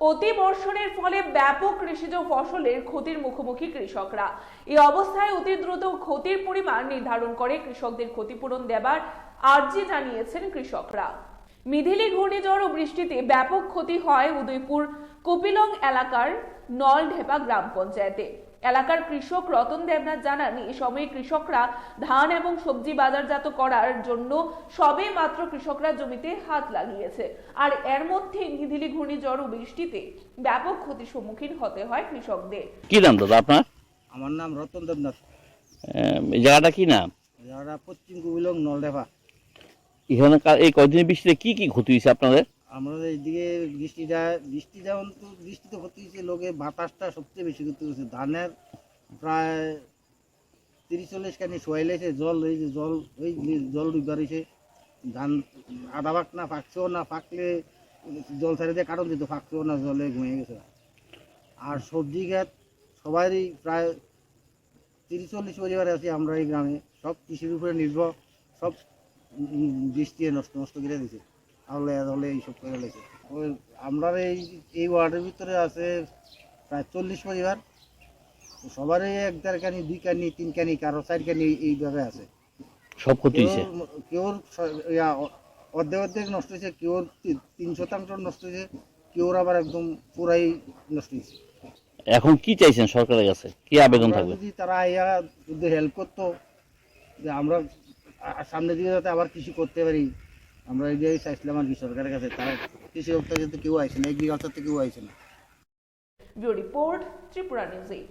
অতি বর্ষণের ফলে ব্যাপক কৃষিজ ফসলের ক্ষতির মুখোমুখি কৃষকরা। এই অবস্থায় অতি দ্রুত ক্ষতির পরিমাণ নির্ধারণ করে কৃষকদের ক্ষতিপূরণ দেবার আর্জি জানিয়েছেন কৃষকরা। মিথিলি ঘূর্ণিঝড় ও বৃষ্টিতে ব্যাপক ক্ষতি হয় উদয়পুর কপিলং এলাকার নলঢেপা গ্রাম পঞ্চায়েতে। এলাকার কৃষক রতন দেবনাথ জানান, এই সময়ে কৃষকরা ধান এবং সবজি বাজারজাত করার জন্য সবে মাত্র কৃষকরা জমিতে হাত লাগিয়েছে, আর এর মধ্যে মিথিলি ঘূর্ণিঝড় ও বৃষ্টিতে ব্যাপক ক্ষতির সম্মুখীন হতে হয় কৃষকদের। কি নাম দাদা আপনার? আমার নাম রতন দেবনাথ। এই জায়গাটা কি নাম? যারা পশ্চিম কপিলং নলডেপা। এখানে এই কয়েকদিন বৃষ্টিতে কি কি ক্ষতি হয়েছে আপনাদের? আমাদের এইদিকে বৃষ্টি যেমন তো বৃষ্টিতে ক্ষতি হয়েছে, লোকে বাতাসটা সবচেয়ে বেশি ক্ষতি হয়েছে। ধানের প্রায় 30-40 কানি শোয়াই লেছে, জল জল ডুববার হয়েছে। ধান আধা পাক না পাকছেও না, পাকলে জল ছাড়ে দিয়ে কাটন দিত, পাকছেও না, জলে ঘুমিয়ে গেছে। আর সবজি গাছ সবারই প্রায় 30-40 পরিবার আছে আমরা এই গ্রামে, সব কৃষির উপরে নির্ভর, সব বৃষ্টি নষ্ট করে দিয়েছে, হলে এইসব করে লেগেছে। ওই আমরা এই ওয়ার্ডের ভিতরে আছে প্রায় 40 পরিবার, সবারই 1-1.5 কানি, 2 কানি, 3 কানি, কারো 4 কানি এইভাবে আছে। সব ক্ষতি হয়েছে। কেউ অর্ধেক নষ্ট হয়েছে, কেউ 3% নষ্ট হয়েছে, কেউ আবার একদম পুরাই নষ্ট হয়েছে। এখন কি চাইছেন সরকারের কাছে, কি আবেদন থাকবে? যদি তারা যদি হেল্প করতো, যে আমরা সামনের দিকে যাতে আবার কৃষি করতে পারি, আমরা এই চাইছিলাম আর কি সরকারের কাছে। তারা কৃষি দপ্তর থেকে কেউ আইছে না, এগ্রিকালচার থেকে কেউ আইছে না। Bureau report, Tripura news 8।